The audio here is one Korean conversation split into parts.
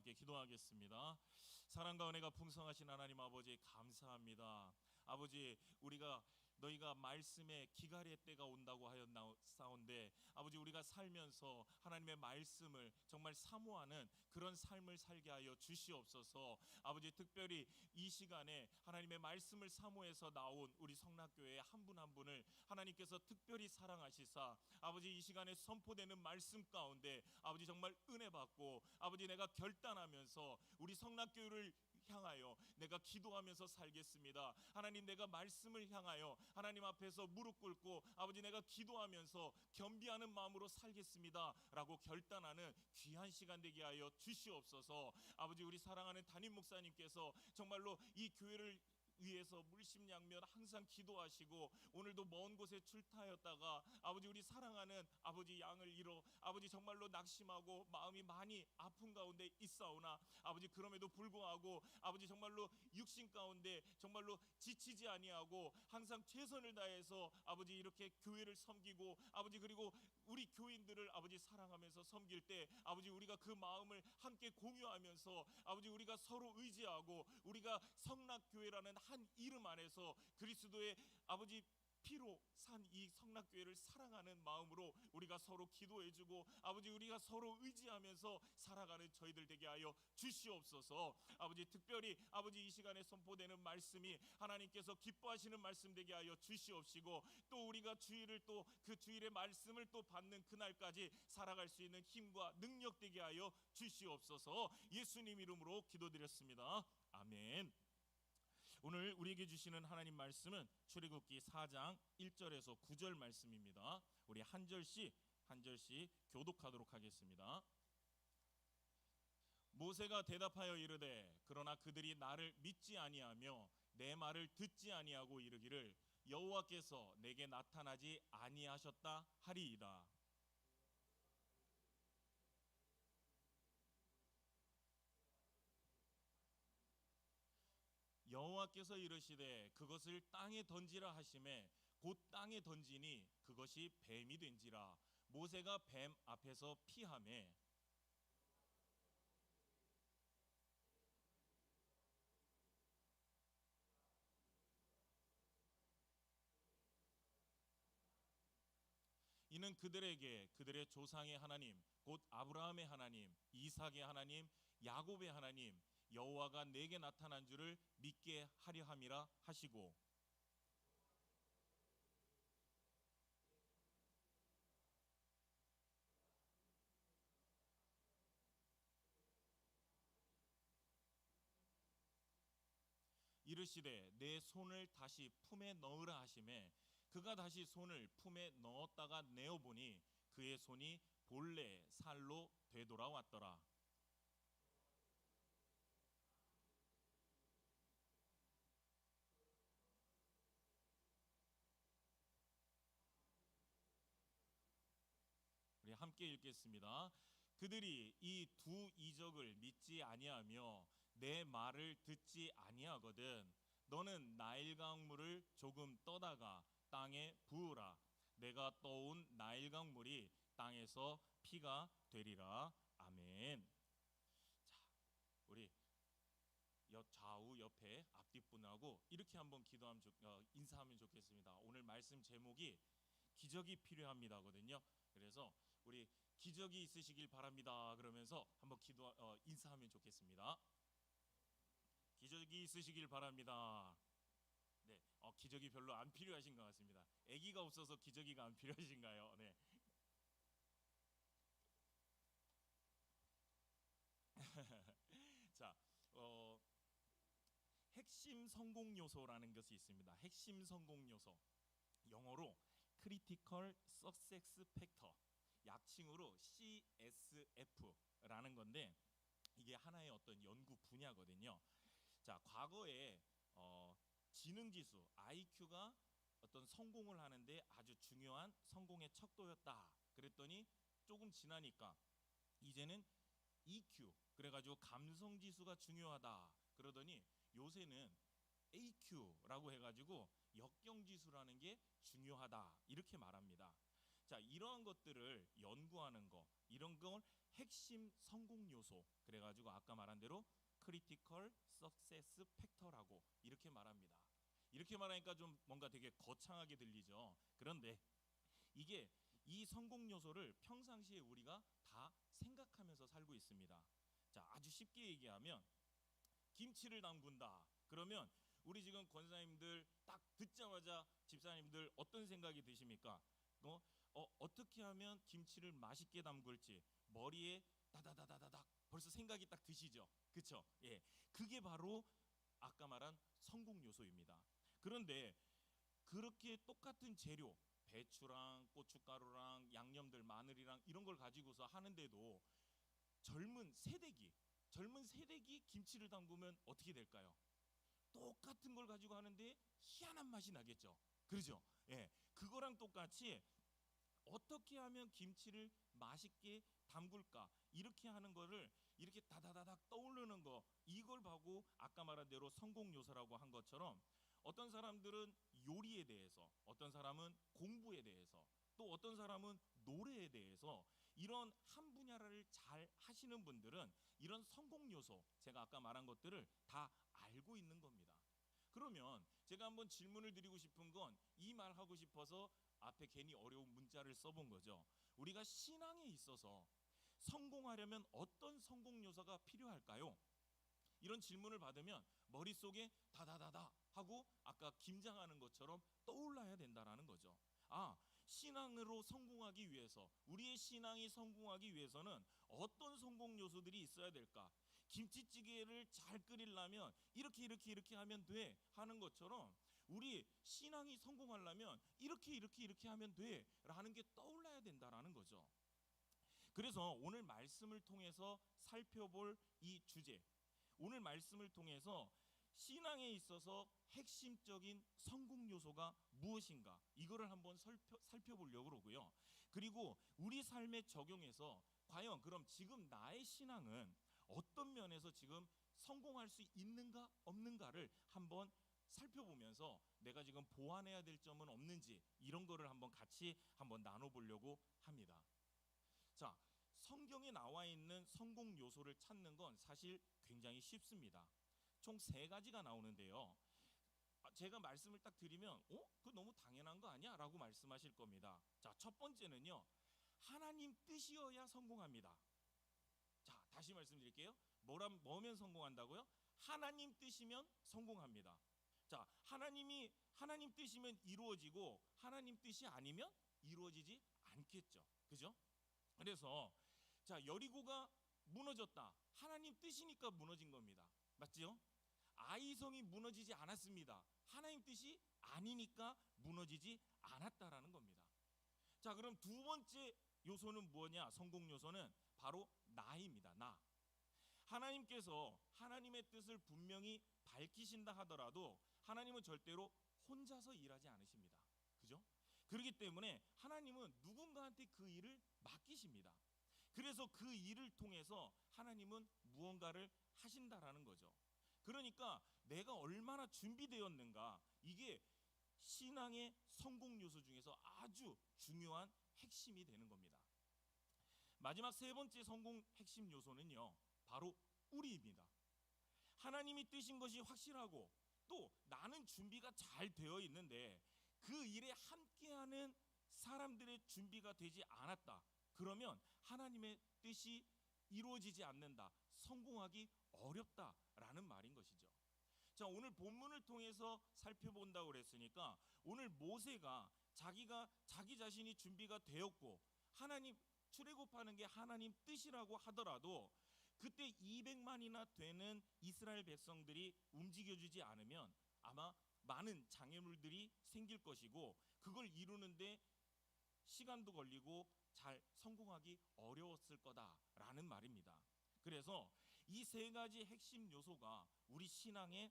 함께 기도하겠습니다. 사랑과 은혜가 풍성하신 하나님 아버지 감사합니다. 아버지, 우리가 너희가 말씀에 기갈의 때가 온다고 하였사온데 아버지, 우리가 살면서 하나님의 말씀을 정말 사모하는 그런 삶을 살게 하여 주시옵소서. 아버지, 특별히 이 시간에 하나님의 말씀을 사모해서 나온 우리 성락교회 한 분 한 분을 하나님께서 특별히 사랑하시사 아버지, 이 시간에 선포되는 말씀 가운데 아버지 정말 은혜 받고 아버지, 내가 결단하면서 우리 성락교회를 향하여 내가 기도하면서 살겠습니다. 하나님, 내가 말씀을 향하여 하나님 앞에서 무릎 꿇고 아버지, 내가 기도하면서 겸비하는 마음으로 살겠습니다 라고 결단하는 귀한 시간 되게 하여 주시옵소서. 아버지, 우리 사랑하는 담임 목사님께서 정말로 이 교회를 위해서 물심양면 항상 기도하시고 오늘도 먼 곳에 출타하였다가 아버지, 우리 사랑하는 아버지 양을 잃어 아버지 정말로 낙심하고 마음이 많이 아픈 가운데 있사오나 아버지, 그럼에도 불구하고 아버지 정말로 육신 가운데 정말로 지치지 아니하고 항상 최선을 다해서 아버지 이렇게 교회를 섬기고 아버지, 그리고 우리 교인들을 아버지 사랑하면서 섬길 때 아버지, 우리가 그 마음을 함께 공유하면서 아버지, 우리가 서로 의지하고 우리가 성락교회라는 한 이름 안에서 그리스도의 아버지 피로 산 이 성락교회를 사랑하는 마음으로 우리가 서로 기도해주고 아버지, 우리가 서로 의지하면서 살아가는 저희들 되게 하여 주시옵소서. 아버지, 특별히 아버지 이 시간에 선포되는 말씀이 하나님께서 기뻐하시는 말씀 되게 하여 주시옵시고 또 우리가 주일을 또 그 주일의 말씀을 또 받는 그날까지 살아갈 수 있는 힘과 능력 되게 하여 주시옵소서. 예수님 이름으로 기도드렸습니다. 아멘. 오늘 우리에게 주시는 하나님 말씀은 출애굽기 4장 1절에서 9절 말씀입니다. 우리 한 절씩 교독하도록 하겠습니다. 모세가 대답하여 이르되 그러나 그들이 나를 믿지 아니하며 내 말을 듣지 아니하고 이르기를 여호와께서 내게 나타나지 아니하셨다 하리이다. 여호와께서 이르시되 그것을 땅에 던지라 하시매 곧 땅에 던지니 그것이 뱀이 된지라. 모세가 뱀 앞에서 피하매 이는 그들에게 그들의 조상의 하나님 곧 아브라함의 하나님, 이삭의 하나님, 야곱의 하나님 여호와가 내게 나타난 줄을 믿게 하려 함이라 하시고, 이르시되 내 손을 다시 품에 넣으라 하시매 그가 다시 손을 품에 넣었다가 내어 보니 그의 손이 본래 살로 되돌아왔더라. 우리 함께 읽겠습니다. 그들이 이 두 이적을 믿지 아니하며 내 말을 듣지 아니하거든 너는 나일 강물을 조금 떠다가 땅에 부으라. 내가 떠온 나일 강물이 땅에서 피가 되리라. 아멘. 자, 우리 좌우 옆에 앞뒷분하고 이렇게 한번 인사하면 좋겠습니다. 오늘 말씀 제목이 기적이 필요합니다거든요. 그래서 우리 기적이 있으시길 바랍니다 그러면서 한번 인사하면 좋겠습니다. 기적이 있으시길 바랍니다. 네, 기적이 별로 안 필요하신 것 같습니다. 아기가 없어서 기적이가 안 필요하신가요? 네. 자, 핵심 성공 요소라는 것이 있습니다. 핵심 성공 요소, 영어로 Critical Success Factor, 약칭으로 CSF라는 건데 이게 하나의 어떤 연구 분야거든요. 자, 과거에 지능지수 IQ가 어떤 성공을 하는데 아주 중요한 성공의 척도였다 그랬더니 조금 지나니까 이제는 EQ, 그래가지고 감성지수가 중요하다 그러더니 요새는 AQ라고 해가지고 역경지수라는 게 중요하다 이렇게 말합니다. 자, 이러한 것들을 연구하는 거, 이런 걸 핵심 성공 요소, 그래가지고 아까 말한 대로 크리티컬 석세스 팩터라고 이렇게 말합니다. 이렇게 말하니까 좀 뭔가 되게 거창하게 들리죠. 그런데 이게 이 성공 요소를 평상시에 우리가 다 생각하면서 살고 있습니다. 자, 아주 쉽게 얘기하면 김치를 담근다. 그러면 우리 지금 권사님들 딱 듣자마자 집사님들 어떤 생각이 드십니까? 어떻게 하면 김치를 맛있게 담글지 머리에 다다다다다닥 벌써 생각이 딱 드시죠? 그쵸? 예, 그게 바로 아까 말한 성공 요소입니다. 그런데 그렇게 똑같은 재료, 배추랑 고춧가루랑 양념들, 마늘이랑 이런 걸 가지고서 하는데도 젊은 세대기 김치를 담그면 어떻게 될까요? 똑같은 걸 가지고 하는데 희한한 맛이 나겠죠. 그렇죠? 예, 그거랑 똑같이 어떻게 하면 김치를 맛있게 담글까 이렇게 하는 거를 이렇게 다다다닥 떠오르는 거, 이걸 보고 아까 말한 대로 성공 요소라고 한 것처럼 어떤 사람들은 요리에 대해서, 어떤 사람은 공부에 대해서, 또 어떤 사람은 노래에 대해서 이런 한 분야를 잘 하시는 분들은 이런 성공 요소, 제가 아까 말한 것들을 다 알고 있는 겁니다. 그러면 제가 한번 질문을 드리고 싶은 건 이 말 하고 싶어서 앞에 괜히 어려운 문자를 써본 거죠. 우리가 신앙에 있어서 성공하려면 어떤 성공 요소가 필요할까요? 이런 질문을 받으면 머릿속에 다다다다 하고 아까 김장하는 것처럼 떠올라야 된다라는 거죠. 아, 신앙으로 성공하기 위해서, 우리의 신앙이 성공하기 위해서는 어떤 성공 요소들이 있어야 될까? 김치찌개를 잘 끓이려면 이렇게 하면 돼 하는 것처럼 우리 신앙이 성공하려면 이렇게 하면 돼 라는 게 떠올라야 된다라는 거죠. 그래서 오늘 말씀을 통해서 살펴볼 이 주제, 오늘 말씀을 통해서 신앙에 있어서 핵심적인 성공 요소가 무엇인가 이거를 한번 살펴보려고 그러고요. 그리고 우리 삶에 적용해서 과연 그럼 지금 나의 신앙은 어떤 면에서 지금 성공할 수 있는가 없는가를 한번 살펴보면서 내가 지금 보완해야 될 점은 없는지 이런 거를 한번 같이 한번 나눠보려고 합니다. 자, 성경에 나와 있는 성공 요소를 찾는 건 사실 굉장히 쉽습니다. 총 3가지가 나오는데요. 제가 말씀을 딱 드리면 그거 너무 당연한 거 아니야? 라고 말씀하실 겁니다. 자, 첫 번째는요, 하나님 뜻이어야 성공합니다. 자, 다시 말씀드릴게요. 뭐면 성공한다고요? 하나님 뜻이면 성공합니다. 자, 하나님 뜻이면 이루어지고 하나님 뜻이 아니면 이루어지지 않겠죠. 그죠? 그래서 자, 여리고가 무너졌다. 하나님 뜻이니까 무너진 겁니다. 맞죠? 아이성이 무너지지 않았습니다. 하나님 뜻이 아니니까 무너지지 않았다라는 겁니다. 자, 그럼 두 번째 요소는 뭐냐? 성공 요소는 바로 나입니다. 나. 하나님께서 하나님의 뜻을 분명히 밝히신다 하더라도 하나님은 절대로 혼자서 일하지 않으십니다. 그죠? 그렇기 때문에 하나님은 누군가한테 그 일을 맡기십니다. 그래서 그 일을 통해서 하나님은 무언가를 하신다라는 거죠. 그러니까 내가 얼마나 준비되었는가, 이게 신앙의 성공 요소 중에서 아주 중요한 핵심이 되는 겁니다. 마지막 3번째 성공 핵심 요소는요, 바로 우리입니다. 하나님이 뜨신 것이 확실하고 또 나는 준비가 잘 되어 있는데 그 일에 함께하는 사람들의 준비가 되지 않았다. 그러면 하나님의 뜻이 이루어지지 않는다. 성공하기 어렵다라는 말인 것이죠. 자, 오늘 본문을 통해서 살펴본다고 그랬으니까 오늘 모세가 자기 자신이 준비가 되었고 하나님 출애굽하는 게 하나님 뜻이라고 하더라도 그때 200만이나 되는 이스라엘 백성들이 움직여주지 않으면 아마 많은 장애물들이 생길 것이고 그걸 이루는데 시간도 걸리고 잘 성공하기 어려웠을 거다라는 말입니다. 그래서 이 3가지 핵심 요소가 우리 신앙에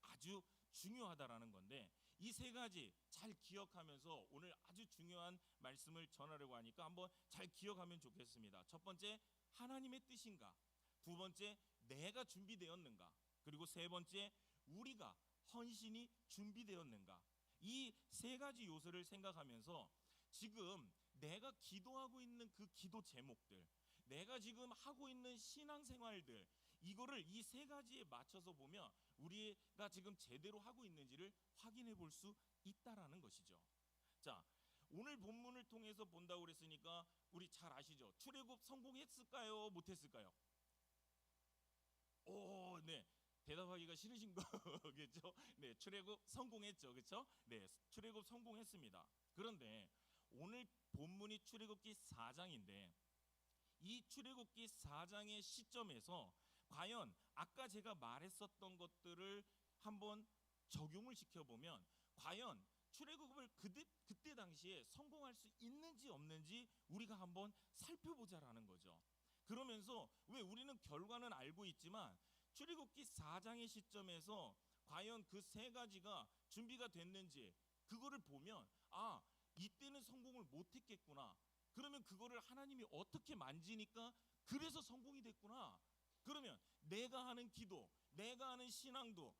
아주 중요하다라는 건데 이 3가지 잘 기억하면서 오늘 아주 중요한 말씀을 전하려고 하니까 한번 잘 기억하면 좋겠습니다. 첫 번째, 하나님의 뜻인가? 두 번째, 내가 준비되었는가? 그리고 3번째, 우리가 헌신이 준비되었는가? 이 3가지 요소를 생각하면서 지금 내가 기도하고 있는 그 기도 제목들, 내가 지금 하고 있는 신앙생활들, 이거를 이 세 가지에 맞춰서 보면 우리가 지금 제대로 하고 있는지를 확인해 볼 수 있다라는 것이죠. 자, 오늘 본문을 통해서 본다고 그랬으니까 우리 잘 아시죠? 출애굽 성공했을까요? 못했을까요? 오, 네. 대답하기가 싫으신 거겠죠? 네, 출애굽 성공했죠, 그렇죠? 네, 출애굽 성공했습니다. 그런데 오늘 본문이 출애굽기 4장인데 이 출애굽기 4장의 시점에서 과연 아까 제가 말했었던 것들을 한번 적용을 시켜보면 과연 출애굽을 그때 당시에 성공할 수 있는지 없는지 우리가 한번 살펴보자라는 거죠. 그러면서 왜 우리는 결과는 알고 있지만 출애굽기 4장의 시점에서 과연 그 세 가지가 준비가 됐는지 그거를 보면 아, 이때는 성공을 못했겠구나. 그러면 그거를 하나님이 어떻게 만지니까 그래서 성공이 됐구나. 그러면 내가 하는 기도, 내가 하는 신앙도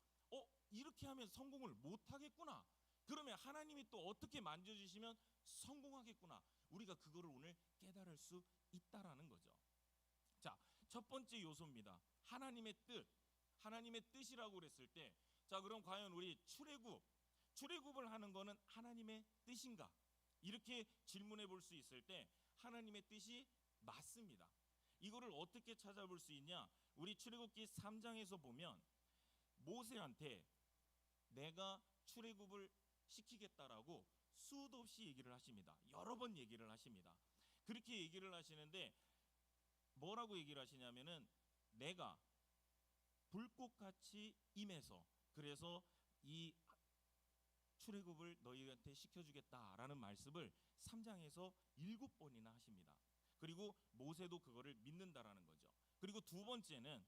이렇게 하면 성공을 못하겠구나. 그러면 하나님이 또 어떻게 만져주시면 성공하겠구나. 우리가 그거를 오늘 깨달을 수 있다라는 거죠. 자, 첫 번째 요소입니다. 하나님의 뜻. 하나님의 뜻이라고 그랬을 때, 자, 그럼 과연 우리 출애굽을 하는 거는 하나님의 뜻인가? 이렇게 질문해 볼 수 있을 때 하나님의 뜻이 맞습니다. 이거를 어떻게 찾아볼 수 있냐? 우리 출애굽기 3장에서 보면 모세한테 내가 출애굽을 시키겠다라고 수도 없이 얘기를 하십니다. 여러 번 얘기를 하십니다. 그렇게 얘기를 하시는데 뭐라고 얘기를 하시냐면은 내가 불꽃같이 임해서 그래서 이 출애굽을 너희한테 시켜주겠다라는 말씀을 3장에서 7번이나 하십니다. 그리고 모세도 그거를 믿는다라는 거죠. 그리고 두 번째는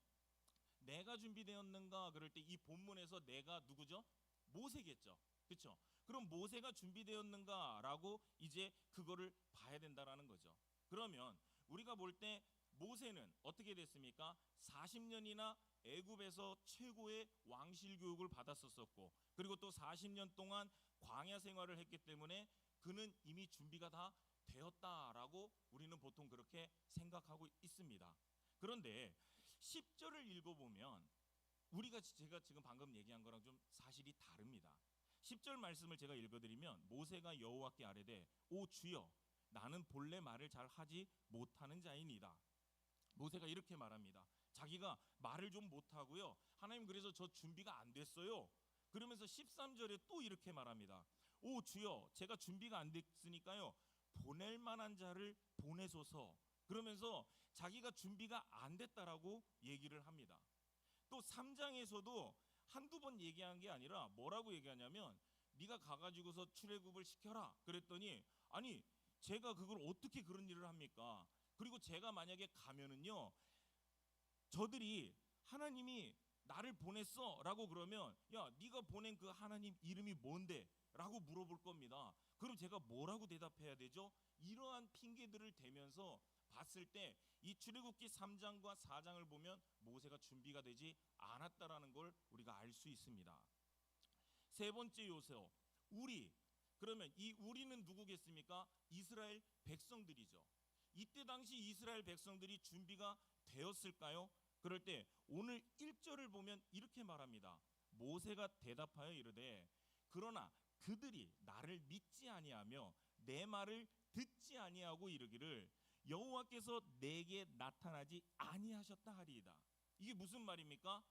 내가 준비되었는가 그럴 때 이 본문에서 내가 누구죠? 모세겠죠. 그렇죠? 그럼 모세가 준비되었는가라고 이제 그거를 봐야 된다라는 거죠. 그러면 우리가 볼 때 모세는 어떻게 됐습니까? 40년이나 애굽에서 최고의 왕실 교육을 받았었고 그리고 또 40년 동안 광야 생활을 했기 때문에 그는 이미 준비가 다 되었다라고 우리는 보통 그렇게 생각하고 있습니다. 그런데 10절을 읽어보면 제가 지금 방금 얘기한 거랑 좀 사실이 다릅니다. 10절 말씀을 제가 읽어드리면 모세가 여호와께 아뢰되 오 주여 나는 본래 말을 잘 하지 못하는 자이니이다. 모세가 이렇게 말합니다. 자기가 말을 좀 못하고요. 하나님 그래서 저 준비가 안 됐어요. 그러면서 13절에 또 이렇게 말합니다. 오 주여 제가 준비가 안 됐으니까요. 보낼 만한 자를 보내소서. 그러면서 자기가 준비가 안 됐다라고 얘기를 합니다. 또 3장에서도 한두 번 얘기한 게 아니라 뭐라고 얘기하냐면 네가 가가지고서 출애굽을 시켜라. 그랬더니 아니 제가 그걸 어떻게 그런 일을 합니까? 그리고 제가 만약에 가면은요 저들이 하나님이 나를 보냈어 라고 그러면 야 네가 보낸 그 하나님 이름이 뭔데? 라고 물어볼 겁니다. 그럼 제가 뭐라고 대답해야 되죠? 이러한 핑계들을 대면서 봤을 때 이 출애굽기 3장과 4장을 보면 모세가 준비가 되지 않았다라는 걸 우리가 알 수 있습니다. 세 번째 요소 우리. 그러면 이 우리는 누구겠습니까? 이스라엘 백성들이죠. 이때 당시 이스라엘 백성들이 준비가 되었을까요? 그럴 때 오늘 1절을 보면 이렇게 말합니다. 모세가 대답하여 이르되 그러나 그들이 나를 믿지 아니하며 내 말을 듣지 아니하고 이르기를 여호와께서 내게 나타나지 아니하셨다 하리이다. 이게 무슨 말입니까?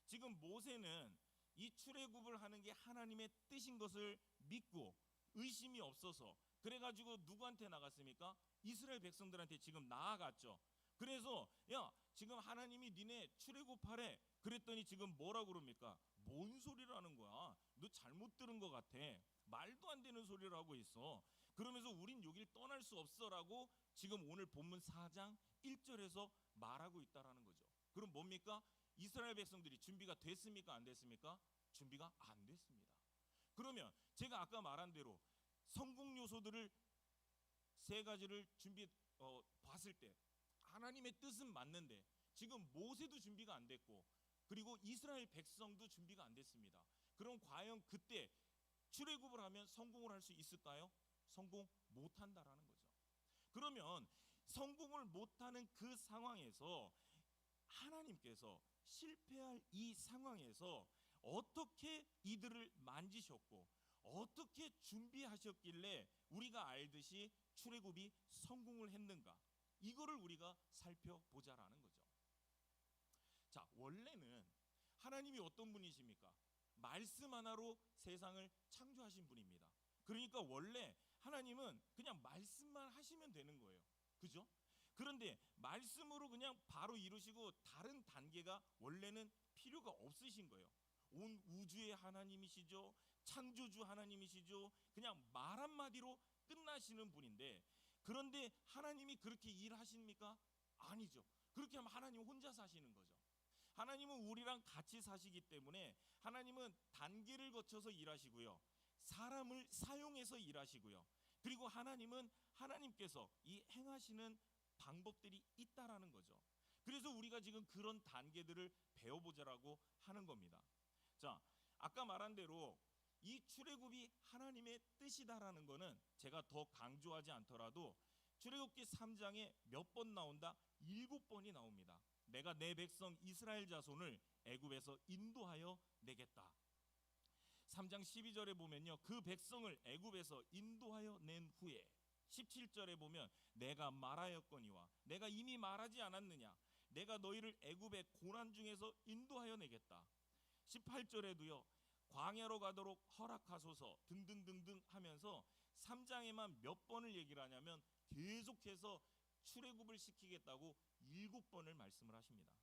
지금 모세는 이 출애굽을 하는 게 하나님의 뜻인 것을 믿고 의심이 없어서 그래가지고 누구한테 나갔습니까? 이스라엘 백성들한테 지금 나아갔죠. 그래서 야 지금 하나님이 니네 출애굽하래. 그랬더니 지금 뭐라고 그럽니까? 뭔 소리라는 거야? 너 잘못 들은 것 같아. 말도 안 되는 소리를 하고 있어. 그러면서 우린 여길 떠날 수 없어라고 지금 오늘 본문 4장 1절에서 말하고 있다라는 거죠. 그럼 뭡니까? 이스라엘 백성들이 준비가 됐습니까? 안 됐습니까? 준비가 안 됐습니다. 그러면 제가 아까 말한 대로 성공 요소들을 세 가지를 봤을 때 하나님의 뜻은 맞는데 지금 모세도 준비가 안 됐고 그리고 이스라엘 백성도 준비가 안 됐습니다. 그럼 과연 그때 출애굽을 하면 성공을 할 수 있을까요? 성공 못 한다라는 거죠. 그러면 성공을 못하는 그 상황에서 하나님께서 실패할 이 상황에서 어떻게 이들을 만지셨고 어떻게 준비하셨길래 우리가 알듯이 출애굽이 성공을 했는가, 이거를 우리가 살펴보자라는 거죠. 자, 원래는 하나님이 어떤 분이십니까? 말씀 하나로 세상을 창조하신 분입니다. 그러니까 원래 하나님은 그냥 말씀만 하시면 되는 거예요. 그죠? 그런데 말씀으로 그냥 바로 이루시고 다른 단계가 원래는 필요가 없으신 거예요. 온 우주의 하나님이시죠. 창조주 하나님이시죠. 그냥 말 한마디로 끝나시는 분인데, 그런데 하나님이 그렇게 일하십니까? 아니죠. 그렇게 하면 하나님 혼자 사시는 거죠. 하나님은 우리랑 같이 사시기 때문에 하나님은 단계를 거쳐서 일하시고요, 사람을 사용해서 일하시고요, 그리고 하나님은 하나님께서 이 행하시는 방법들이 있다라는 거죠. 그래서 우리가 지금 그런 단계들을 배워보자라고 하는 겁니다. 자, 아까 말한 대로 이 출애굽이 하나님의 뜻이다라는 거는 제가 더 강조하지 않더라도 출애굽기 3장에 몇 번 나온다? 7번이 나옵니다. 내가 내 백성 이스라엘 자손을 애굽에서 인도하여 내겠다. 3장 12절에 보면요, 그 백성을 애굽에서 인도하여 낸 후에 17절에 보면 내가 말하였거니와 내가 이미 말하지 않았느냐, 내가 너희를 애굽의 고난 중에서 인도하여 내겠다. 18절에도요, 광야로 가도록 허락하소서 등등등등 하면서 3장에만 몇 번을 얘기를 하냐면 계속해서 출애굽을 시키겠다고 7번을 말씀을 하십니다.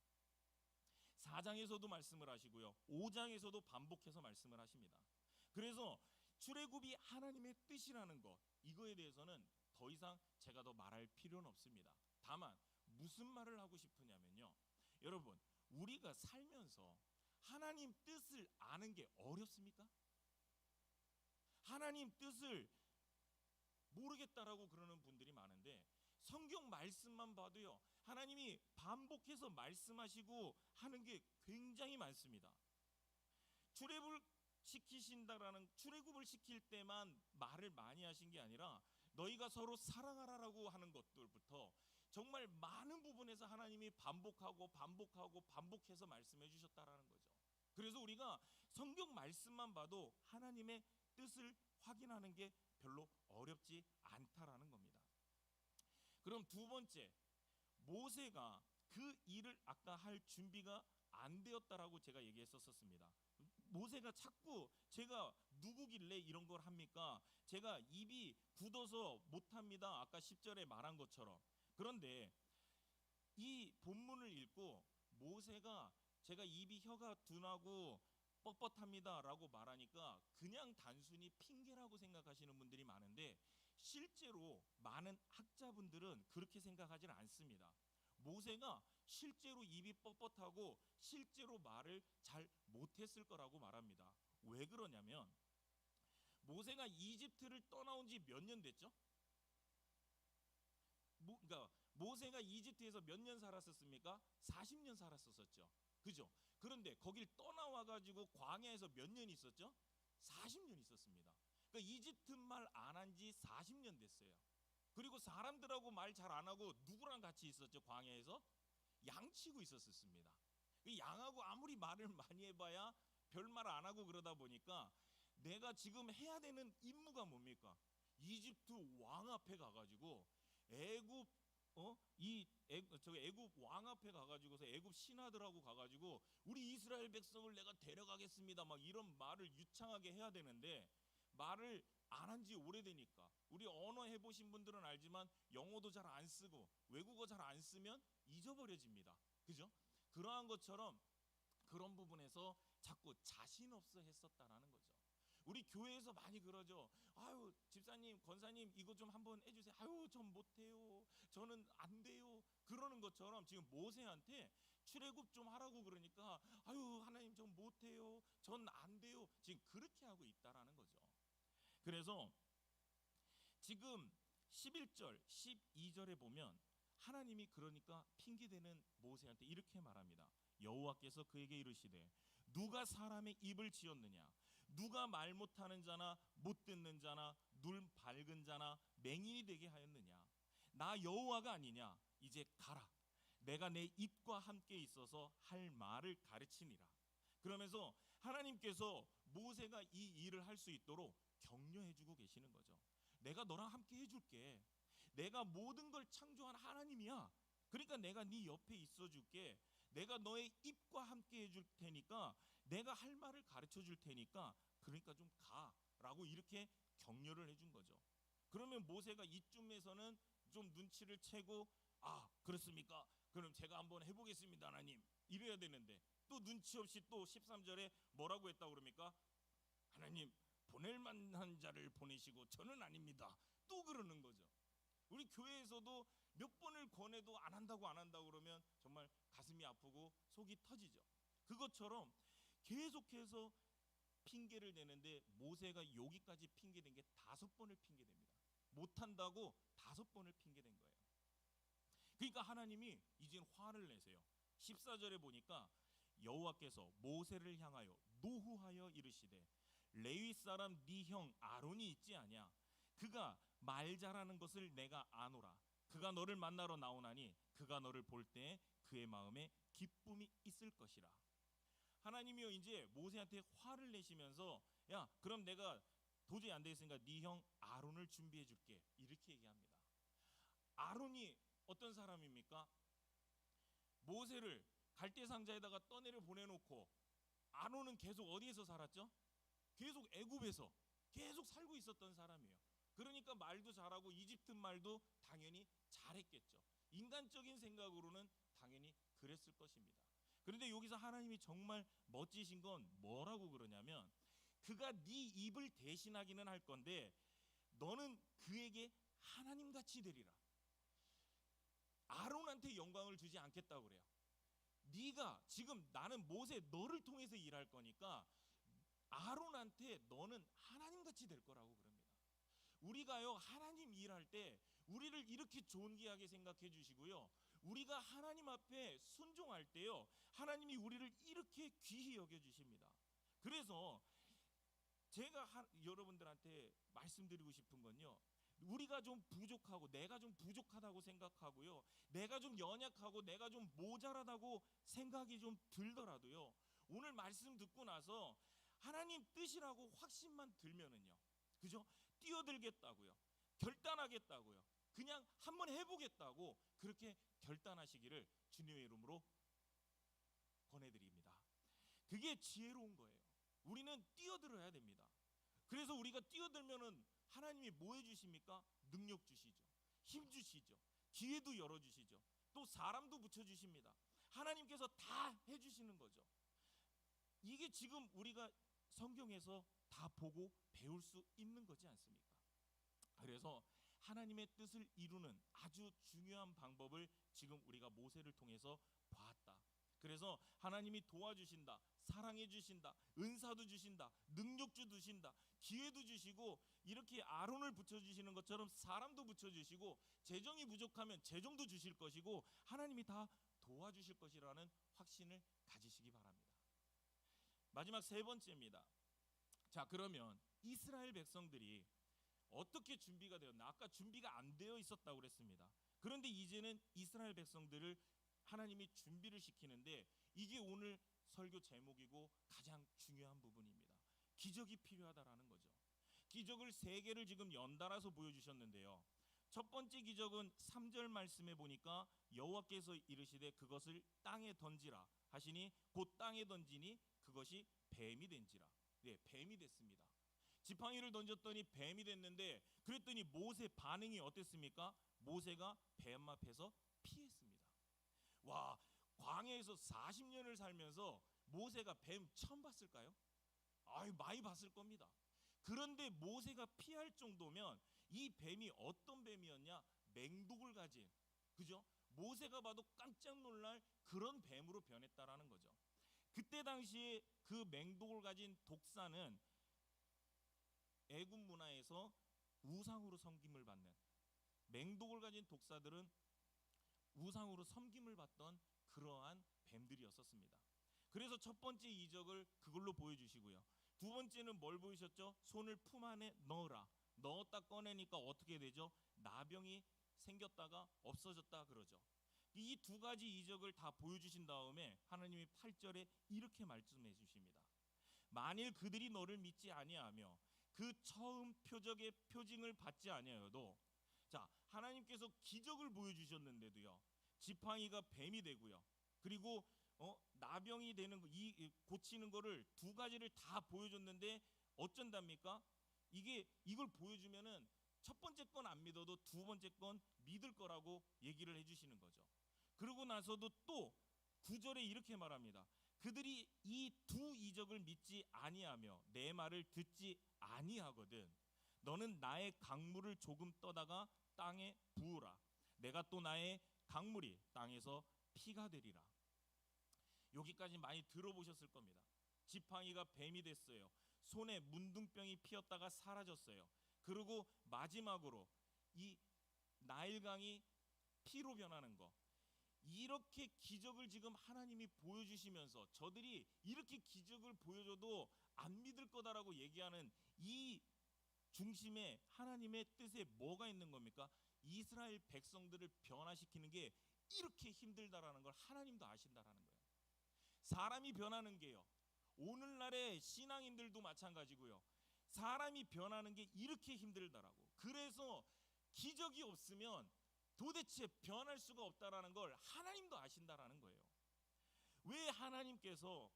4장에서도 말씀을 하시고요, 5장에서도 반복해서 말씀을 하십니다. 그래서 출애굽이 하나님의 뜻이라는 것, 이거에 대해서는 더 이상 제가 더 말할 필요는 없습니다. 다만 무슨 말을 하고 싶으냐면요, 여러분, 우리가 살면서 하나님 뜻을 아는 게 어렵습니까? 하나님 뜻을 모르겠다라고 그러는 분들이 많은데, 성경 말씀만 봐도요, 하나님이 반복해서 말씀하시고 하는 게 굉장히 많습니다. 출애굽을 시킬 때만 말을 많이 하신 게 아니라 너희가 서로 사랑하라라고 하는 것들부터 정말 많은 부분에서 하나님이 반복해서 말씀해 주셨다라는 거죠. 그래서 우리가 성경 말씀만 봐도 하나님의 뜻을 확인하는 게 별로 어렵지 않다라는 겁니다. 그럼 두 번째, 모세가 그 일을 아까 할 준비가 안 되었다라고 제가 얘기했었습니다. 모세가 자꾸 제가 누구길래 이런 걸 합니까? 제가 입이 굳어서 못합니다. 아까 10절에 말한 것처럼. 그런데 이 본문을 읽고 모세가 제가 입이 혀가 둔하고 뻣뻣합니다 라고 말하니까 그냥 단순히 핑계라고 생각하시는 분들이 많은데, 실제로 많은 학자분들은 그렇게 생각하지는 않습니다. 모세가 실제로 입이 뻣뻣하고 실제로 말을 잘 못했을 거라고 말합니다. 왜 그러냐면 모세가 이집트를 떠나온 지 몇 년 됐죠? 그러니까 모세가 이집트에서 몇 년 살았었습니까? 40년 살았었죠. 그죠? 그런데 거길 떠나와 가지고 광야에서 몇 년 있었죠? 40년 있었습니다. 그러니까 이집트 말 안 한 지 40년 됐어요. 그리고 사람들하고 말 잘 안 하고 누구랑 같이 있었죠? 광야에서 양치고 있었습니다. 양하고 아무리 말을 많이 해봐야 별말 안 하고 그러다 보니까 내가 지금 해야 되는 임무가 뭡니까? 이집트 왕 앞에 가가지고 애굽 왕 앞에 가가지고서 애굽 신하들하고 가가지고 우리 이스라엘 백성을 내가 데려가겠습니다 막 이런 말을 유창하게 해야 되는데, 말을 안 한 지 오래되니까, 우리 언어 해보신 분들은 알지만 영어도 잘 안 쓰고 외국어 잘 안 쓰면 잊어버려집니다. 그죠? 그러한 것처럼 그런 부분에서 자꾸 자신 없어 했었다라는 거죠. 우리 교회에서 많이 그러죠. 아유, 집사님, 권사님 이거 좀 한번 해주세요. 아유, 전 못해요. 저는 안 돼요. 그러는 것처럼 지금 모세한테 출애굽 좀 하라고 그러니까 아유, 하나님 전 못해요. 전 안 돼요. 지금 그렇게 하고 있다라는 거죠. 그래서 지금 11절, 12절에 보면 하나님이 그러니까 핑계대는 모세한테 이렇게 말합니다. 여호와께서 그에게 이르시되 누가 사람의 입을 지었느냐, 누가 말 못하는 자나 못 듣는 자나 눈 밝은 자나 맹인이 되게 하였느냐, 나 여호와가 아니냐? 이제 가라. 내가 내 입과 함께 있어서 할 말을 가르치니라. 그러면서 하나님께서 모세가 이 일을 할 수 있도록 격려해주고 계시는 거죠. 내가 너랑 함께 해줄게. 내가 모든 걸 창조한 하나님이야. 그러니까 내가 네 옆에 있어줄게. 내가 너의 입과 함께 해줄 테니까, 내가 할 말을 가르쳐 줄 테니까, 그러니까 좀 가라고 이렇게 격려를 해준 거죠. 그러면 모세가 이쯤에서는 좀 눈치를 채고, 아 그렇습니까? 그럼 제가 한번 해보겠습니다 하나님, 이래야 되는데, 또 눈치 없이 또 13절에 뭐라고 했다고 그럽니까? 하나님, 보낼 만한 자를 보내시고 저는 아닙니다. 또 그러는 거죠. 우리 교회에서도 몇 번을 권해도 안 한다고 그러면 정말 가슴이 아프고 속이 터지죠. 그것처럼 계속해서 핑계를 대는데, 모세가 여기까지 핑계댄 게 5번을 핑계댑니다. 못한다고 5번을 핑계댄 거예요. 그러니까 하나님이 이젠 화를 내세요. 14절에 보니까 여호와께서 모세를 향하여 노후하여 이르시되, 레위 사람 네 형 아론이 있지 아냐? 그가 말 잘하는 것을 내가 아노라. 그가 너를 만나러 나오나니 그가 너를 볼 때 그의 마음에 기쁨이 있을 것이라. 하나님이요, 이제 모세한테 화를 내시면서, 야 그럼 내가 도저히 안 되겠으니까 네 형 아론을 준비해 줄게, 이렇게 얘기합니다. 아론이 어떤 사람입니까? 모세를 갈대상자에다가 떠내려 보내놓고 아론은 계속 어디에서 살았죠? 계속 애굽에서 계속 살고 있었던 사람이에요. 그러니까 말도 잘하고 이집트 말도 당연히 잘했겠죠. 인간적인 생각으로는 당연히 그랬을 것입니다. 그런데 여기서 하나님이 정말 멋지신 건 뭐라고 그러냐면, 그가 네 입을 대신하기는 할 건데 너는 그에게 하나님같이 되리라. 아론한테 영광을 주지 않겠다고 그래요. 네가 지금, 나는 모세 너를 통해서 일할 거니까 아론한테 너는 하나님같이 될 거라고 그럽니다. 우리가요, 하나님 일할 때 우리를 이렇게 존귀하게 생각해 주시고요, 우리가 하나님 앞에 순종할 때요, 하나님이 우리를 이렇게 귀히 여겨 주십니다. 그래서 제가 여러분들한테 말씀드리고 싶은 건요, 우리가 좀 부족하고 내가 좀 부족하다고 생각하고요, 내가 좀 연약하고 내가 좀 모자라다고 생각이 좀 들더라도요, 오늘 말씀 듣고 나서 하나님 뜻이라고 확신만 들면은요, 그죠? 뛰어들겠다고요, 결단하겠다고요, 그냥 한번 해보겠다고 그렇게 결단하시기를 주님의 이름으로 권해드립니다. 그게 지혜로운 거예요. 우리는 뛰어들어야 됩니다. 그래서 우리가 뛰어들면은 하나님이 뭐 해주십니까? 능력 주시죠, 힘 주시죠, 기회도 열어주시죠, 또 사람도 붙여주십니다. 하나님께서 다 해주시는 거죠. 이게 지금 우리가 성경에서 다 보고 배울 수 있는 거지 않습니까? 그래서 하나님의 뜻을 이루는 아주 중요한 방법을 지금 우리가 모세를 통해서 봤다. 그래서 하나님이 도와주신다, 사랑해 주신다, 은사도 주신다, 능력도 주신다, 기회도 주시고, 이렇게 아론을 붙여주시는 것처럼 사람도 붙여주시고, 재정이 부족하면 재정도 주실 것이고, 하나님이 다 도와주실 것이라는 확신을 가지시기 바랍니다. 마지막 3번째입니다. 자, 그러면 이스라엘 백성들이 어떻게 준비가 되었나? 아까 준비가 안 되어 있었다고 그랬습니다. 그런데 이제는 이스라엘 백성들을 하나님이 준비를 시키는데, 이게 오늘 설교 제목이고 가장 중요한 부분입니다. 기적이 필요하다라는 거죠. 기적을 3개를 지금 연달아서 보여주셨는데요, 첫 번째 기적은 3절 말씀에 보니까 여호와께서 이르시되 그것을 땅에 던지라 하시니 곧 땅에 던지니 그것이 뱀이 된지라. 네, 뱀이 됐습니다. 지팡이를 던졌더니 뱀이 됐는데, 그랬더니 모세 반응이 어땠습니까? 모세가 뱀 앞에서 피했습니다. 와, 광야에서 40년을 살면서 모세가 뱀 처음 봤을까요? 아유, 많이 봤을 겁니다. 그런데 모세가 피할 정도면 이 뱀이 어떤 뱀이었냐? 맹독을 가진, 그죠? 모세가 봐도 깜짝 놀랄 그런 뱀으로 변했다라는 거죠. 그때 당시에 그 맹독을 가진 독사는 애굽 문화에서 우상으로 섬김을 받는, 맹독을 가진 독사들은 우상으로 섬김을 받던 그러한 뱀들이었었습니다. 그래서 첫 번째 이적을 그걸로 보여주시고요, 두 번째는 뭘 보이셨죠? 손을 품 안에 넣어라. 넣었다 꺼내니까 어떻게 되죠? 나병이 생겼다가 없어졌다 그러죠. 이 두 가지 이적을 다 보여주신 다음에 하나님이 8절에 이렇게 말씀해 주십니다. 만일 그들이 너를 믿지 아니하며 그 처음 표적의 표징을 받지 아니하여도, 자, 하나님께서 기적을 보여주셨는데도요, 지팡이가 뱀이 되고요, 그리고 나병이 되는 거, 이 고치는 거를 두 가지를 다 보여줬는데 어쩐답니까? 이걸 보여주면은 첫 번째 건 안 믿어도 두 번째 건 믿을 거라고 얘기를 해주시는 거죠. 그러고 나서도 또 9절에 이렇게 말합니다. 그들이 이 두 이적을 믿지 아니하며 내 말을 듣지 아니하거든 너는 나의 강물을 조금 떠다가 땅에 부으라. 내가 또 나의 강물이 땅에서 피가 되리라. 여기까지 많이 들어보셨을 겁니다. 지팡이가 뱀이 됐어요. 손에 문둥병이 피었다가 사라졌어요. 그리고 마지막으로 이 나일강이 피로 변하는 거, 이렇게 기적을 지금 하나님이 보여주시면서 저들이 이렇게 기적을 보여줘도 안 믿을 거다라고 얘기하는 이 중심에 하나님의 뜻에 뭐가 있는 겁니까? 이스라엘 백성들을 변화시키는 게 이렇게 힘들다라는 걸 하나님도 아신다라는 거예요. 사람이 변하는 게요, 오늘날의 신앙인들도 마찬가지고요, 사람이 변하는 게 이렇게 힘들다라고. 그래서 기적이 없으면 도대체 변할 수가 없다라는 걸 하나님도 아신다라는 거예요. 왜 하나님께서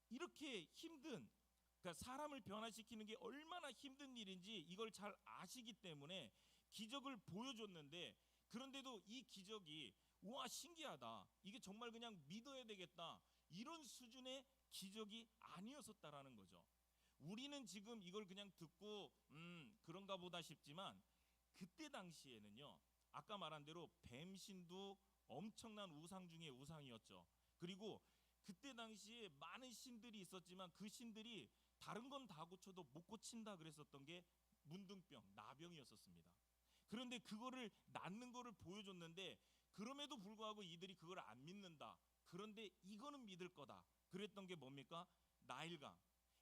이렇게 힘든, 그러니까 사람을 변화시키는 게 얼마나 힘든 일인지 이걸 잘 아시기 때문에 기적을 보여줬는데, 그런데도 이 기적이 와 신기하다, 이게 정말 그냥 믿어야 되겠다, 이런 수준의 기적이 아니었었다라는 거죠. 우리는 지금 이걸 그냥 듣고 그런가 보다 싶지만 그때 당시에는요, 아까 말한 대로 뱀신도 엄청난 우상 중에 우상이었죠. 그리고 그때 당시에 많은 신들이 있었지만 그 신들이 다른 건 다 고쳐도 못 고친다 그랬었던 게 문둥병, 나병이었었습니다. 그런데 그거를 낫는 거를 보여줬는데 그럼에도 불구하고 이들이 그걸 안 믿는다. 그런데 이거는 믿을 거다. 그랬던 게 뭡니까? 나일강.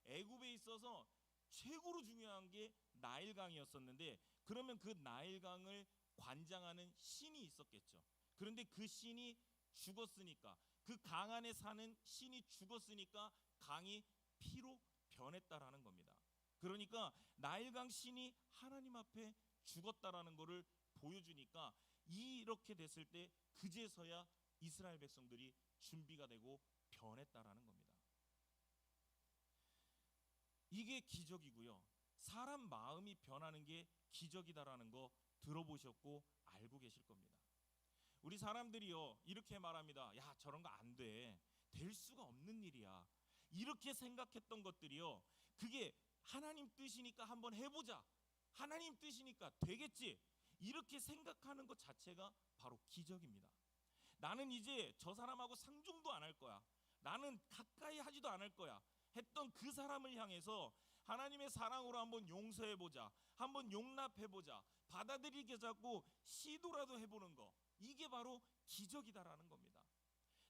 애굽에 있어서 최고로 중요한 게 나일강이었었는데, 그러면 그 나일강을 관장하는 신이 있었겠죠. 그런데 그 신이 죽었으니까, 그 강 안에 사는 신이 죽었으니까 강이 피로 변했다라는 겁니다. 그러니까 나일강 신이 하나님 앞에 죽었다라는 것을 보여주니까 이렇게 됐을 때 그제서야 이스라엘 백성들이 준비가 되고 변했다라는 겁니다. 이게 기적이고요, 사람 마음이 변하는 게 기적이다라는 거 들어보셨고 알고 계실 겁니다. 우리 사람들이요, 이렇게 말합니다. 야, 저런 거 안 돼, 될 수가 없는 일이야, 이렇게 생각했던 것들이요, 그게 하나님 뜻이니까 한번 해보자, 하나님 뜻이니까 되겠지, 이렇게 생각하는 것 자체가 바로 기적입니다. 나는 이제 저 사람하고 상종도 안 할 거야, 나는 가까이 하지도 않을 거야 했던 그 사람을 향해서 하나님의 사랑으로 한번 용서해보자, 한번 용납해보자, 받아들이게 자꾸 시도라도 해보는 거, 이게 바로 기적이다라는 겁니다.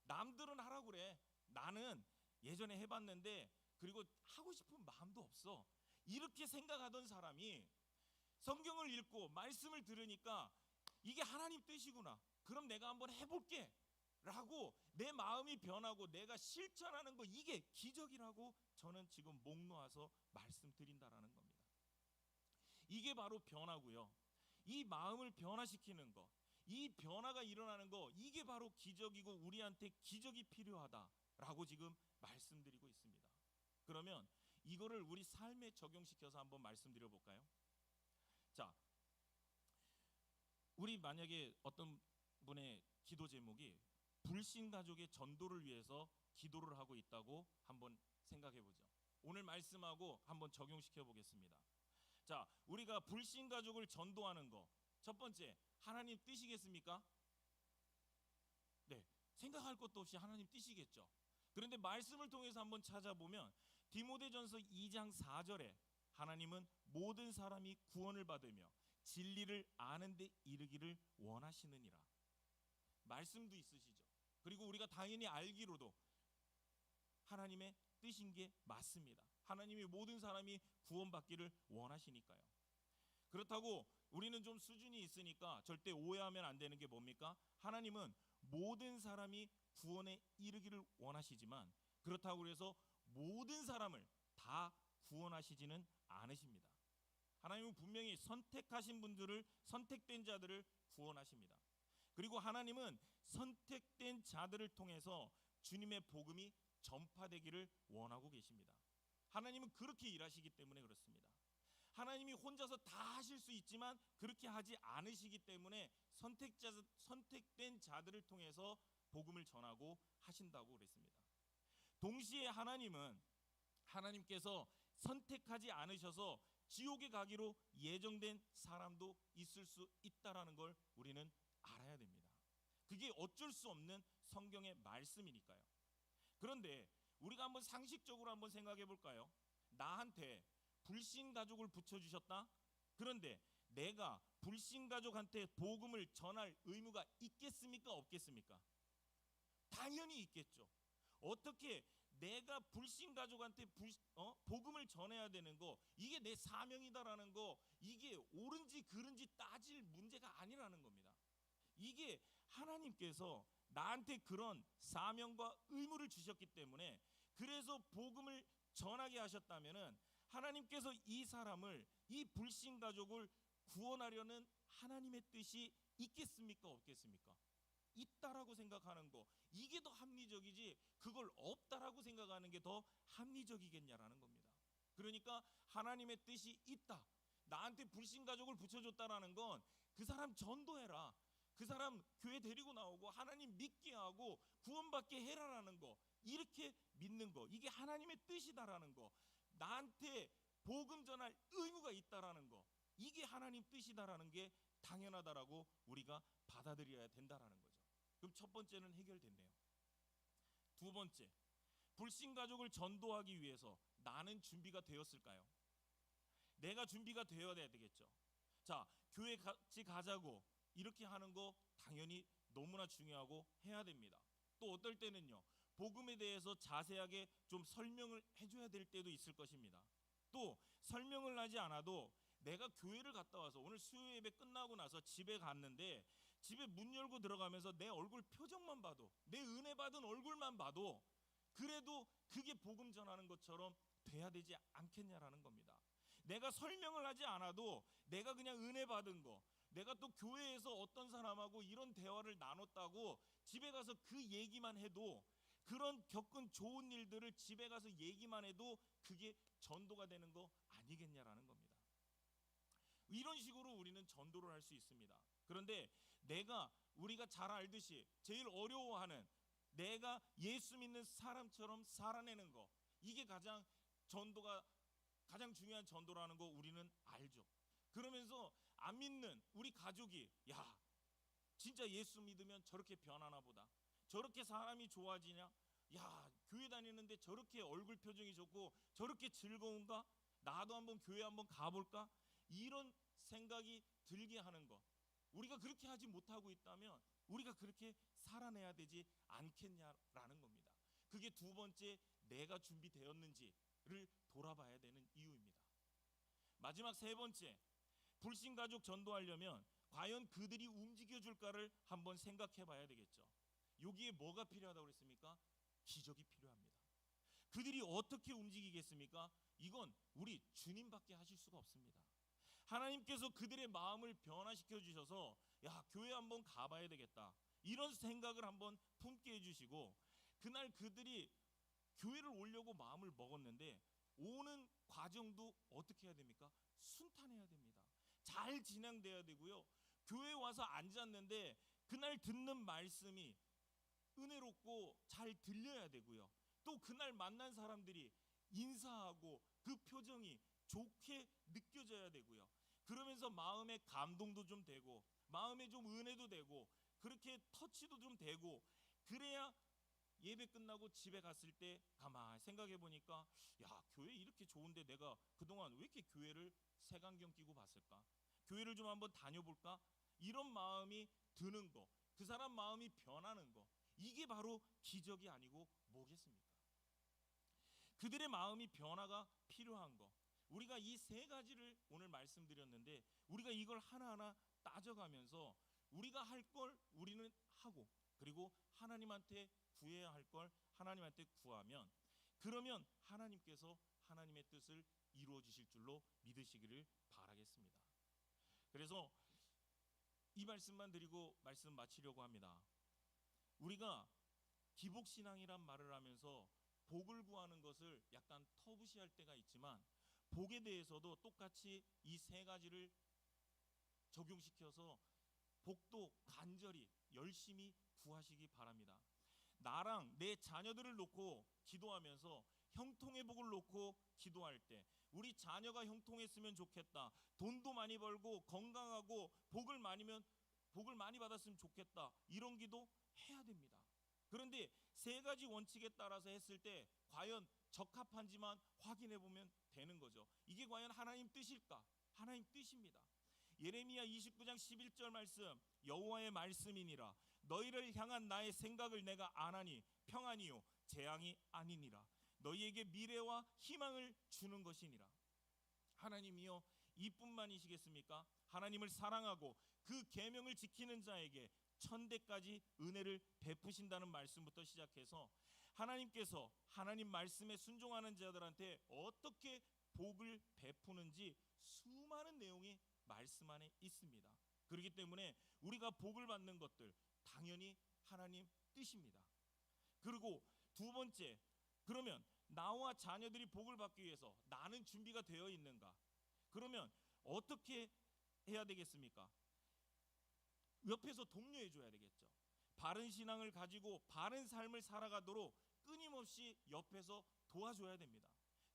남들은 하라고 그래, 나는 예전에 해봤는데 그리고 하고 싶은 마음도 없어, 이렇게 생각하던 사람이 성경을 읽고 말씀을 들으니까 이게 하나님 뜻이구나, 그럼 내가 한번 해볼게 라고 내 마음이 변하고 내가 실천하는 거, 이게 기적이라고 저는 지금 목 놓아서 말씀드린다라는 겁니다. 이게 바로 변화고요, 이 마음을 변화시키는 거, 이 변화가 일어나는 거, 이게 바로 기적이고 우리한테 기적이 필요하다라고 지금 말씀드리고 있습니다. 그러면 이거를 우리 삶에 적용시켜서 한번 말씀드려 볼까요? 자, 우리 만약에 어떤 분의 기도 제목이 불신 가족의 전도를 위해서 기도를 하고 있다고 한번 생각해 보죠. 오늘 말씀하고 한번 적용시켜 보겠습니다. 자, 우리가 불신 가족을 전도하는 거, 첫 번째, 하나님 뜻이겠습니까? 네, 생각할 것도 없이 하나님 뜻이겠죠. 그런데 말씀을 통해서 한번 찾아보면 디모데전서 2장 4절에 하나님은 모든 사람이 구원을 받으며 진리를 아는 데 이르기를 원하시느니라, 말씀도 있으시죠. 그리고 우리가 당연히 알기로도 하나님의 뜻인 게 맞습니다. 하나님이 모든 사람이 구원받기를 원하시니까요. 그렇다고 우리는 좀 수준이 있으니까 절대 오해하면 안 되는 게 뭡니까? 하나님은 모든 사람이 구원에 이르기를 원하시지만 그렇다고 해서 모든 사람을 다 구원하시지는 않으십니다. 하나님은 분명히 선택하신 분들을, 선택된 자들을 구원하십니다. 그리고 하나님은 선택된 자들을 통해서 주님의 복음이 전파되기를 원하고 계십니다. 하나님은 그렇게 일하시기 때문에 그렇습니다. 하나님이 혼자서 다 하실 수 있지만 그렇게 하지 않으시기 때문에 선택된 자들을 통해서 복음을 전하고 하신다고 그랬습니다. 동시에 하나님께서 선택하지 않으셔서 지옥에 가기로 예정된 사람도 있을 수 있다라는 걸 우리는 알아야 됩니다. 그게 어쩔 수 없는 성경의 말씀이니까요. 그런데 우리가 한번 상식적으로 한번 생각해 볼까요? 나한테 불신 가족을 붙여주셨다. 그런데 내가 불신 가족한테 복음을 전할 의무가 있겠습니까? 없겠습니까? 당연히 있겠죠. 어떻게 내가 불신 가족한테 복음을 전해야 되는 거, 이게 내 사명이다라는 거, 이게 옳은지 그른지 따질 문제가 아니라는 겁니다. 이게 하나님께서 나한테 그런 사명과 의무를 주셨기 때문에, 그래서 복음을 전하게 하셨다면은 하나님께서 이 사람을, 이 불신 가족을 구원하려는 하나님의 뜻이 있겠습니까? 없겠습니까? 있다라고 생각하는 거, 이게 더 합리적이지 그걸 없다라고 생각하는 게 더 합리적이겠냐라는 겁니다. 그러니까 하나님의 뜻이 있다, 나한테 불신 가족을 붙여줬다라는 건 그 사람 전도해라, 그 사람 교회 데리고 나오고 하나님 믿게 하고 구원받게 해라라는 거, 이렇게 믿는 거, 이게 하나님의 뜻이다라는 거, 나한테 복음 전할 의무가 있다라는 거, 이게 하나님 뜻이다라는 게 당연하다라고 우리가 받아들여야 된다라는 거죠. 그럼 첫 번째는 해결됐네요. 두 번째, 불신 가족을 전도하기 위해서 나는 준비가 되었을까요? 내가 준비가 되어야 되겠죠. 자, 교회 같이 가자고 이렇게 하는 거 당연히 너무나 중요하고 해야 됩니다. 또 어떨 때는요, 복음에 대해서 자세하게 좀 설명을 해줘야 될 때도 있을 것입니다. 또 설명을 하지 않아도 내가 교회를 갔다 와서 오늘 수요 예배 끝나고 나서 집에 갔는데, 집에 문 열고 들어가면서 내 얼굴 표정만 봐도, 내 은혜 받은 얼굴만 봐도 그래도 그게 복음 전하는 것처럼 돼야 되지 않겠냐라는 겁니다. 내가 설명을 하지 않아도 내가 그냥 은혜 받은 거, 내가 또 교회에서 어떤 사람하고 이런 대화를 나눴다고 집에 가서 그 얘기만 해도, 그런 겪은 좋은 일들을 집에 가서 얘기만 해도 그게 전도가 되는 거 아니겠냐라는 겁니다. 이런 식으로 우리는 전도를 할 수 있습니다. 그런데 우리가 잘 알듯이 제일 어려워하는, 내가 예수 믿는 사람처럼 살아내는 거, 이게 가장 중요한 전도라는 거 우리는 알죠. 그러면서 안 믿는 우리 가족이, 야, 진짜 예수 믿으면 저렇게 변하나 보다, 저렇게 사람이 좋아지냐, 야, 교회 다니는데 저렇게 얼굴 표정이 좋고 저렇게 즐거운가, 나도 한번 교회 한번 가볼까, 이런 생각이 들게 하는 거, 우리가 그렇게 하지 못하고 있다면 우리가 그렇게 살아내야 되지 않겠냐라는 겁니다. 그게 두 번째, 내가 준비되었는지를 돌아봐야 되는 이유입니다. 마지막 세 번째, 불신 가족 전도하려면 과연 그들이 움직여줄까를 한번 생각해 봐야 되겠죠. 여기에 뭐가 필요하다고 그랬습니까? 기적이 필요합니다. 그들이 어떻게 움직이겠습니까? 이건 우리 주님밖에 하실 수가 없습니다. 하나님께서 그들의 마음을 변화시켜 주셔서, 야, 교회 한번 가봐야 되겠다, 이런 생각을 한번 품게 해주시고, 그날 그들이 교회를 오려고 마음을 먹었는데 오는 과정도 어떻게 해야 됩니까? 순탄해야 됩니다. 잘 진행돼야 되고요. 교회 와서 앉았는데 그날 듣는 말씀이 은혜롭고 잘 들려야 되고요. 또 그날 만난 사람들이 인사하고 그 표정이 좋게 느껴져야 되고요. 그러면서 마음에 감동도 좀 되고, 마음에 좀 은혜도 되고, 그렇게 터치도 좀 되고, 그래야 예배 끝나고 집에 갔을 때 가만히 생각해 보니까, 야, 교회 이렇게 좋은데 내가 그동안 왜 이렇게 교회를 색안경 끼고 봤을까? 교회를 좀 한번 다녀볼까? 이런 마음이 드는 거, 그 사람 마음이 변하는 거, 이게 바로 기적이 아니고 뭐겠습니까? 그들의 마음이 변화가 필요한 거, 우리가 이 세 가지를 오늘 말씀드렸는데 우리가 이걸 하나하나 따져가면서 우리가 할 걸 우리는 하고 그리고 하나님한테 구해야 할 걸 하나님한테 구하면 그러면 하나님께서 하나님의 뜻을 이루어 주실 줄로 믿으시기를 바라겠습니다. 그래서 이 말씀만 드리고 말씀 마치려고 합니다. 우리가 기복신앙이란 말을 하면서 복을 구하는 것을 약간 터부시할 때가 있지만 복에 대해서도 똑같이 이 세 가지를 적용시켜서 복도 간절히 열심히 구하시기 바랍니다. 나랑 내 자녀들을 놓고 기도하면서 형통의 복을 놓고 기도할 때 우리 자녀가 형통했으면 좋겠다. 돈도 많이 벌고 건강하고 복을 많이 받았으면 좋겠다. 이런 기도 해야 됩니다. 그런데 세 가지 원칙에 따라서 했을 때 과연 적합한지만 확인해 보면 되는 거죠. 이게 과연 하나님 뜻일까? 하나님 뜻입니다. 예레미야 29장 11절 말씀, 여호와의 말씀이니라. 너희를 향한 나의 생각을 내가 아나니 평안이요 재앙이 아니니라. 너희에게 미래와 희망을 주는 것이니라. 하나님이요 이뿐만이시겠습니까? 하나님을 사랑하고 그 계명을 지키는 자에게 천대까지 은혜를 베푸신다는 말씀부터 시작해서 하나님께서 하나님 말씀에 순종하는 자들한테 어떻게 복을 베푸는지 수많은 내용이 말씀 안에 있습니다. 그렇기 때문에 우리가 복을 받는 것들 당연히 하나님 뜻입니다. 그리고 두 번째, 그러면 나와 자녀들이 복을 받기 위해서 나는 준비가 되어 있는가? 그러면 어떻게 해야 되겠습니까? 옆에서 독려해 줘야 되겠죠. 바른 신앙을 가지고 바른 삶을 살아가도록 끊임없이 옆에서 도와줘야 됩니다.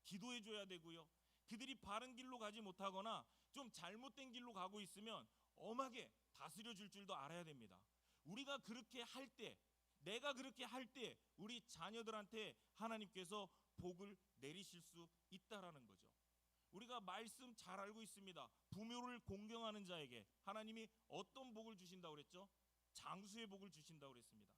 기도해 줘야 되고요. 그들이 바른 길로 가지 못하거나 좀 잘못된 길로 가고 있으면 엄하게 다스려 줄 줄도 알아야 됩니다. 우리가 그렇게 할 때, 내가 그렇게 할 때 우리 자녀들한테 하나님께서 복을 내리실 수 있다라는 거죠. 우리가 말씀 잘 알고 있습니다. 부모를 공경하는 자에게 하나님이 어떤 복을 주신다고 그랬죠? 장수의 복을 주신다고 그랬습니다.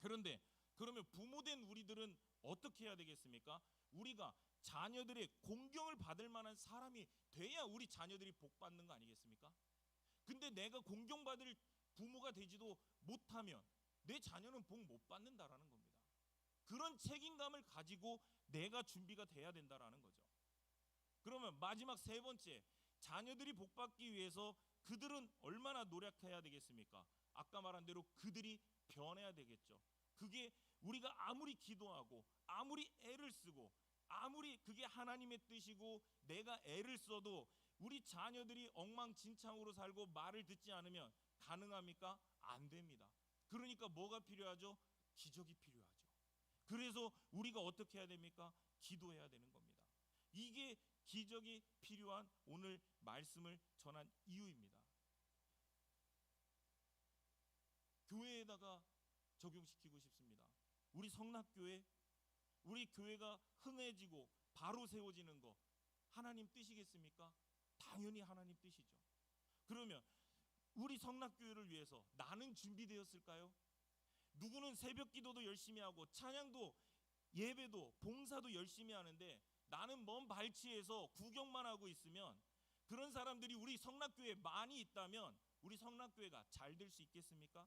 그런데 그러면 부모된 우리들은 어떻게 해야 되겠습니까? 우리가 자녀들의 공경을 받을 만한 사람이 돼야 우리 자녀들이 복 받는 거 아니겠습니까? 근데 내가 공경받을 부모가 되지도 못하면 내 자녀는 복 못 받는다라는 겁니다. 그런 책임감을 가지고 내가 준비가 돼야 된다라는 거죠. 그러면 마지막 세 번째, 자녀들이 복 받기 위해서 그들은 얼마나 노력해야 되겠습니까? 아까 말한 대로 그들이 변해야 되겠죠. 그게 우리가 아무리 기도하고 아무리 애를 쓰고 아무리 그게 하나님의 뜻이고 내가 애를 써도 우리 자녀들이 엉망진창으로 살고 말을 듣지 않으면 가능합니까? 안 됩니다. 그러니까 뭐가 필요하죠? 기적이 필요하죠. 그래서 우리가 어떻게 해야 됩니까? 기도해야 되는 겁니다. 이게 기적이 필요한 오늘 말씀을 전한 이유입니다. 교회에다가 적용시키고 싶습니다. 우리 성락교회, 우리 교회가 흥해지고 바로 세워지는 거 하나님 뜻이겠습니까? 당연히 하나님 뜻이죠. 그러면 우리 성락교회를 위해서 나는 준비되었을까요? 누구는 새벽 기도도 열심히 하고 찬양도 예배도 봉사도 열심히 하는데 나는 먼 발치에서 구경만 하고 있으면 그런 사람들이 우리 성락교회에 많이 있다면 우리 성락교회가 잘 될 수 있겠습니까?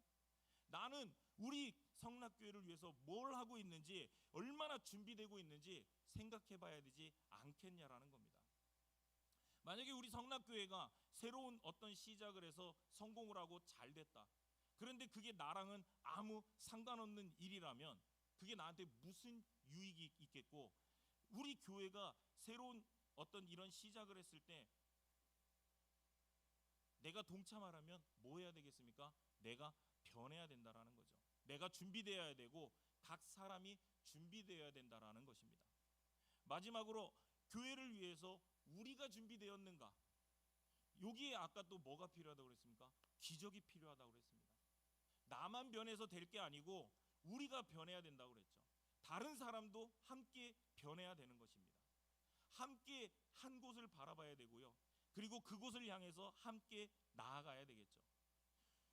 나는 우리 성락교회를 위해서 뭘 하고 있는지 얼마나 준비되고 있는지 생각해 봐야 되지 않겠냐라는 겁니다. 만약에 우리 성락교회가 새로운 어떤 시작을 해서 성공을 하고 잘 됐다. 그런데 그게 나랑은 아무 상관없는 일이라면 그게 나한테 무슨 유익이 있겠고 우리 교회가 새로운 어떤 이런 시작을 했을 때 내가 동참하려면 뭐 해야 되겠습니까? 내가 변해야 된다라는 거죠. 내가 준비되어야 되고 각 사람이 준비되어야 된다라는 것입니다. 마지막으로 교회를 위해서 우리가 준비되었는가? 여기에 아까 또 뭐가 필요하다고 그랬습니까? 기적이 필요하다고 그랬습니다. 나만 변해서 될 게 아니고 우리가 변해야 된다고 그랬죠. 다른 사람도 함께 변해야 되는 것입니다. 함께 한 곳을 바라봐야 되고요. 그리고 그곳을 향해서 함께 나아가야 되겠죠.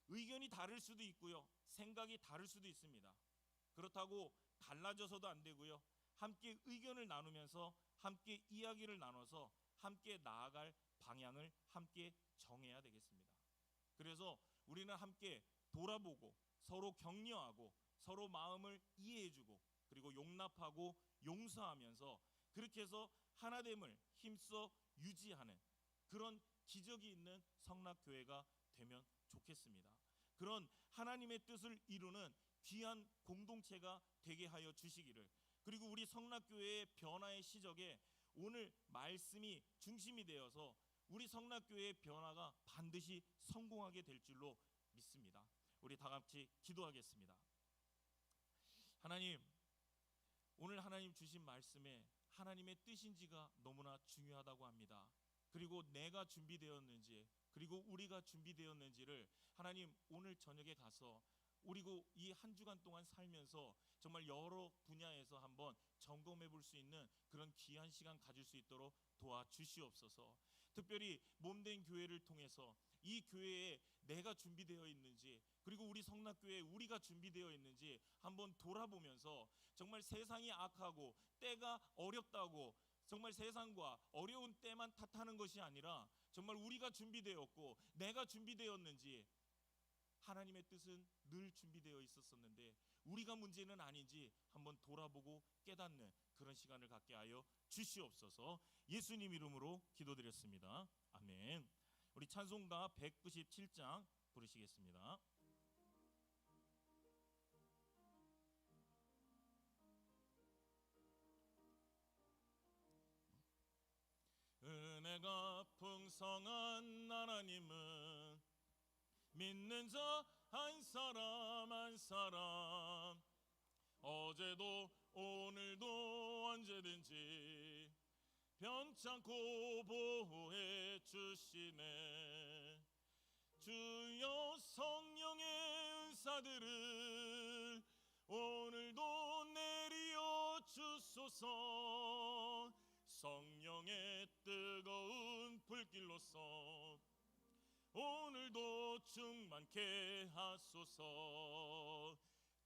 의견이 다를 수도 있고요. 생각이 다를 수도 있습니다. 그렇다고 갈라져서도 안 되고요. 함께 의견을 나누면서 함께 이야기를 나눠서 함께 나아갈 방향을 함께 정해야 되겠습니다. 그래서 우리는 함께 돌아보고 서로 격려하고 서로 마음을 이해해주고 그리고 용납하고 용서하면서 그렇게 해서 하나됨을 힘써 유지하는 그런 기적이 있는 성락교회가 되면 좋겠습니다. 그런 하나님의 뜻을 이루는 귀한 공동체가 되게 하여 주시기를, 그리고 우리 성락교회의 변화의 시작에 오늘 말씀이 중심이 되어서 우리 성락교회의 변화가 반드시 성공하게 될 줄로 믿습니다. 우리 다 같이 기도하겠습니다. 하나님, 오늘 하나님 주신 말씀에 하나님의 뜻인지가 너무나 중요하다고 합니다. 그리고 내가 준비되었는지 그리고 우리가 준비되었는지를 하나님 오늘 저녁에 가서 그리고 이 한 주간 동안 살면서 정말 여러 분야에서 한번 점검해 볼 수 있는 그런 귀한 시간 가질 수 있도록 도와주시옵소서. 특별히 몸된 교회를 통해서 이 교회에 내가 준비되어 있는지 그리고 우리 성락교회에 우리가 준비되어 있는지 한번 돌아보면서 정말 세상이 악하고 때가 어렵다고 정말 세상과 어려운 때만 탓하는 것이 아니라 정말 우리가 준비되었고 내가 준비되었는지, 하나님의 뜻은 늘 준비되어 있었었는데 우리가 문제는 아닌지 한번 돌아보고 깨닫는 그런 시간을 갖게 하여 주시옵소서. 예수님 이름으로 기도드렸습니다. 아멘. 우리 찬송가 197장 부르시겠습니다. 은혜가 풍성한 하나님은 믿는 자 한 사람 한 사람 어제도 오늘도 언제든지 변찮고 보호해 주시네. 주여 성령의 은사들을 오늘도 내리어 주소서. 성령의 뜨거운 불길로서 오늘도 충만케 하소서.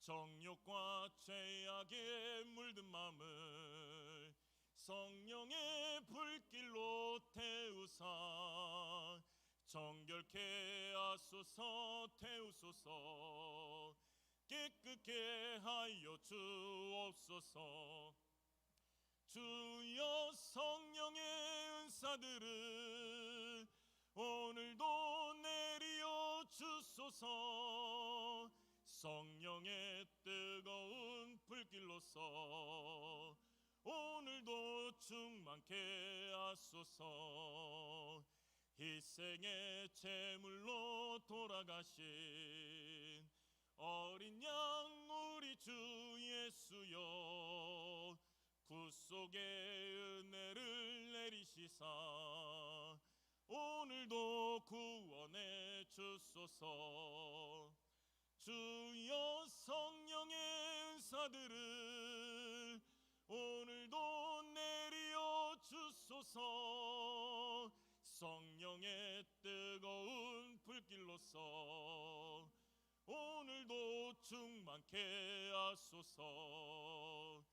정욕과 죄악에 물든 마음을 성령의 불길로 태우사 정결케 하소서. 태우소서. 깨끗게 하여 주옵소서. 주여 성령의 은사들을 오늘도 내리어 주소서. 성령의 뜨거운 불길로서 오늘도 충만케 하소서. 희생의 제물로 돌아가신 어린 양 우리 주 예수여, 구속의 은혜를 내리시사 오늘도 구원해 주소서. 주여 성령의 은사들을 오늘도 내리어 주소서. 성령의 뜨거운 불길로서 오늘도 충만케 하소서.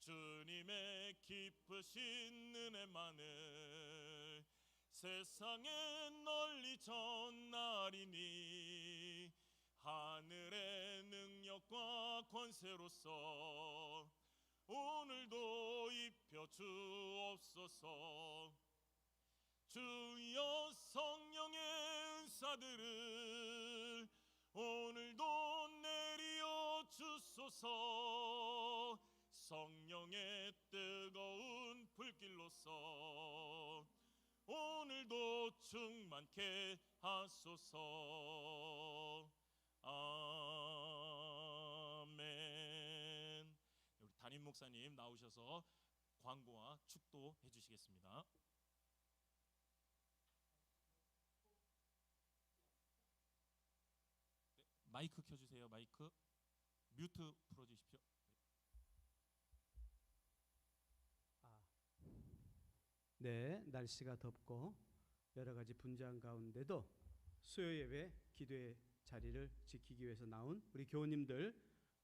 주님의 깊으신 은혜만을 세상에 널리 전하리니 하늘의 능력과 권세로서 오늘도 입혀 주옵소서. 주여 성령의 은사들을 오늘도 내리어 주소서. 성령의 뜨거운 불길로서 오늘도 충만케 하소서. 아멘. 우리 담임 목사님 나오셔서 광고와 축도 해주시겠습니다. 네, 마이크 켜주세요. 마이크 뮤트 풀어주십시오. 네, 날씨가 덥고 여러 가지 분장 가운데도 수요예배 기도의 자리를 지키기 위해서 나온 우리 교우님들,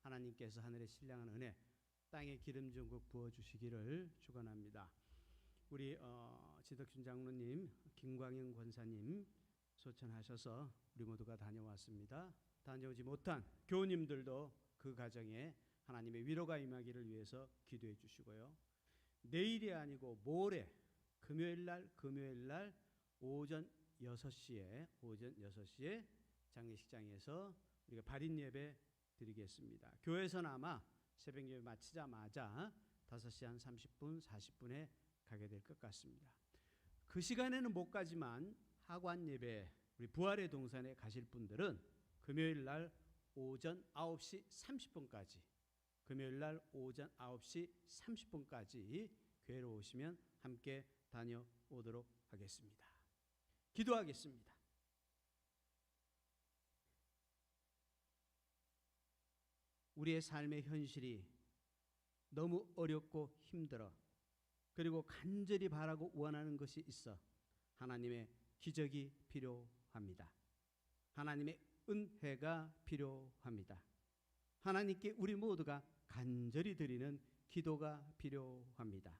하나님께서 하늘의 신령한 은혜 땅에 기름 전국 부어주시기를 축원합니다. 우리 지덕준 장로님, 김광영 권사님 소천하셔서 우리 모두가 다녀왔습니다. 다녀오지 못한 교우님들도 그 가정에 하나님의 위로가 임하기를 위해서 기도해 주시고요. 내일이 아니고 모레 금요일 날 오전 6시에 장례식장에서 우리가 발인 예배 드리겠습니다. 교회에서는 아마 새벽 예배 마치자마자 5시 한 30분, 40분에 가게 될 것 같습니다. 그 시간에는 못 가지만 하관 예배, 우리 부활의 동산에 가실 분들은 금요일 날 오전 9시 30분까지 교회로 오시면 함께 다녀오도록 하겠습니다. 기도하겠습니다. 우리의 삶의 현실이 너무 어렵고 힘들어, 그리고 간절히 바라고 원하는 것이 있어 하나님의 기적이 필요합니다. 하나님의 은혜가 필요합니다. 하나님께 우리 모두가 간절히 드리는 기도가 필요합니다.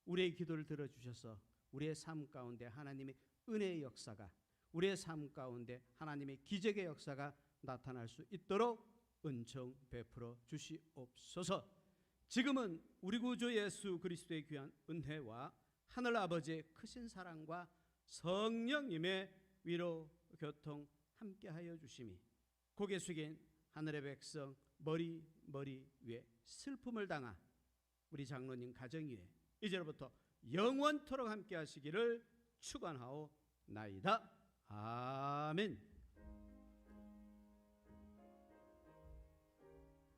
우리의 기도를 들어주셔서 우리의 삶 가운데 하나님의 은혜의 역사가, 우리의 삶 가운데 하나님의 기적의 역사가 나타날 수 있도록 은총 베풀어 주시옵소서. 지금은 우리 구주 예수 그리스도의 귀한 은혜와 하늘 아버지의 크신 사랑과 성령님의 위로 교통 함께하여 주심이 고개 숙인 하늘의 백성 머리 위에 슬픔을 당한 우리 장로님 가정 위에 이제로부터 영원토록 함께하시기를 축원하오나이다. 아멘.